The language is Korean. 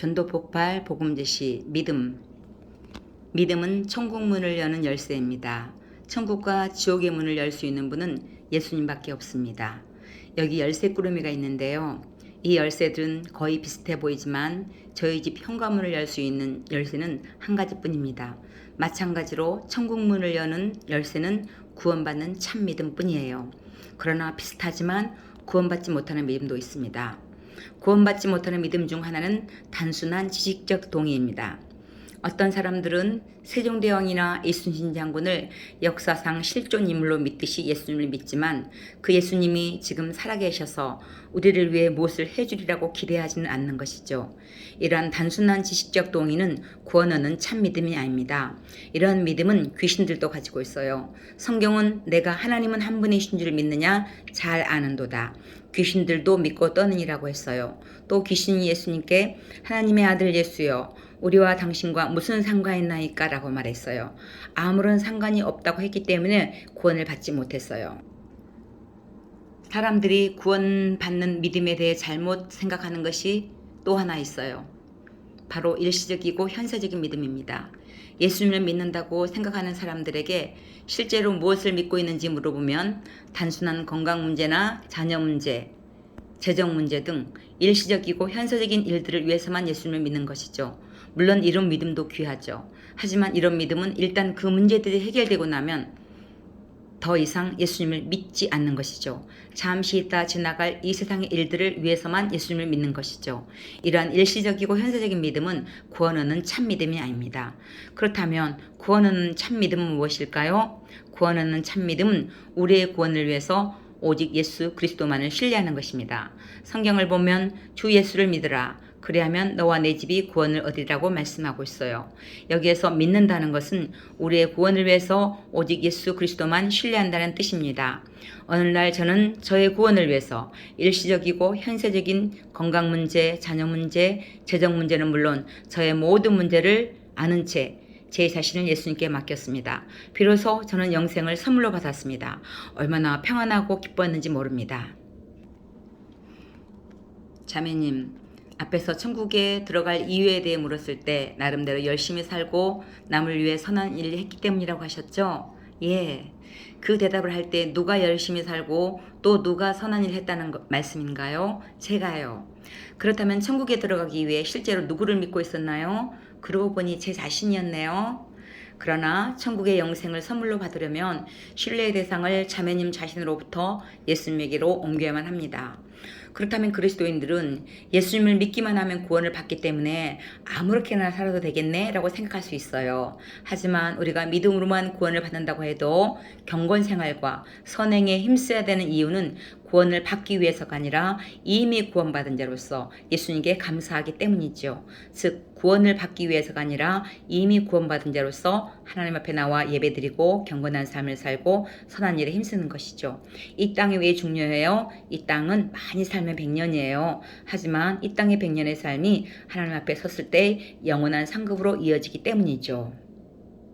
전도 폭발 복음 제시 믿음. 믿음은 천국 문을 여는 열쇠입니다. 천국과 지옥의 문을 열 수 있는 분은 예수님밖에 없습니다. 여기 열쇠 꾸러미가 있는데요. 이 열쇠들은 거의 비슷해 보이지만 저희 집 현관문을 열 수 있는 열쇠는 한 가지뿐입니다. 마찬가지로 천국 문을 여는 열쇠는 구원받는 참 믿음뿐이에요. 그러나 비슷하지만 구원받지 못하는 믿음도 있습니다. 구원받지 못하는 믿음 중 하나는 단순한 지식적 동의입니다. 어떤 사람들은 세종대왕이나 이순신 장군을 역사상 실존 인물로 믿듯이 예수님을 믿지만 그 예수님이 지금 살아계셔서 우리를 위해 무엇을 해주리라고 기대하지는 않는 것이죠. 이러한 단순한 지식적 동의는 구원 얻는 참 믿음이 아닙니다. 이러한 믿음은 귀신들도 가지고 있어요. 성경은 내가 하나님은 한 분이신 줄 믿느냐 잘 아는도다. 귀신들도 믿고 떠느니라고 했어요. 또 귀신이 예수님께 하나님의 아들 예수여 우리와 당신과 무슨 상관이 있나이까 라고 말했어요. 아무런 상관이 없다고 했기 때문에 구원을 받지 못했어요. 사람들이 구원받는 믿음에 대해 잘못 생각하는 것이 또 하나 있어요. 바로 일시적이고 현세적인 믿음입니다. 예수님을 믿는다고 생각하는 사람들에게 실제로 무엇을 믿고 있는지 물어보면 단순한 건강 문제나 자녀 문제, 재정 문제 등 일시적이고 현세적인 일들을 위해서만 예수님을 믿는 것이죠. 물론 이런 믿음도 귀하죠. 하지만 이런 믿음은 일단 그 문제들이 해결되고 나면 더 이상 예수님을 믿지 않는 것이죠. 잠시 있다 지나갈 이 세상의 일들을 위해서만 예수님을 믿는 것이죠. 이러한 일시적이고 현세적인 믿음은 구원 얻는 참 믿음이 아닙니다. 그렇다면 구원 얻는 참 믿음은 무엇일까요? 구원 얻는 참 믿음은 우리의 구원을 위해서 오직 예수 그리스도만을 신뢰하는 것입니다. 성경을 보면 주 예수를 믿으라. 그리하면 너와 내 집이 구원을 얻으리라고 말씀하고 있어요. 여기에서 믿는다는 것은 우리의 구원을 위해서 오직 예수 그리스도만 신뢰한다는 뜻입니다. 어느 날 저는 저의 구원을 위해서 일시적이고 현세적인 건강 문제, 자녀 문제, 재정 문제는 물론 저의 모든 문제를 아는 채 제 자신을 예수님께 맡겼습니다. 비로소 저는 영생을 선물로 받았습니다. 얼마나 평안하고 기뻤는지 모릅니다. 자매님, 앞에서 천국에 들어갈 이유에 대해 물었을 때 나름대로 열심히 살고 남을 위해 선한 일을 했기 때문이라고 하셨죠? 예. 그 대답을 할 때 누가 열심히 살고 또 누가 선한 일을 했다는 말씀인가요? 제가요. 그렇다면 천국에 들어가기 위해 실제로 누구를 믿고 있었나요? 그러고 보니 제 자신이었네요. 그러나 천국의 영생을 선물로 받으려면 신뢰의 대상을 자매님 자신으로부터 예수님에게로 옮겨야만 합니다. 그렇다면 그리스도인들은 예수님을 믿기만 하면 구원을 받기 때문에 아무렇게나 살아도 되겠네 라고 생각할 수 있어요. 하지만 우리가 믿음으로만 구원을 받는다고 해도 경건 생활과 선행에 힘써야 되는 이유는 구원을 받기 위해서가 아니라 이미 구원받은 자로서 예수님께 감사하기 때문이죠. 즉 구원을 받기 위해서가 아니라 이미 구원받은 자로서 하나님 앞에 나와 예배드리고 경건한 삶을 살고 선한 일에 힘쓰는 것이죠. 이 땅이 왜 중요해요? 이 땅은 많이 살면 100년이에요. 하지만 이 땅의 100년의 삶이 하나님 앞에 섰을 때 영원한 상급으로 이어지기 때문이죠.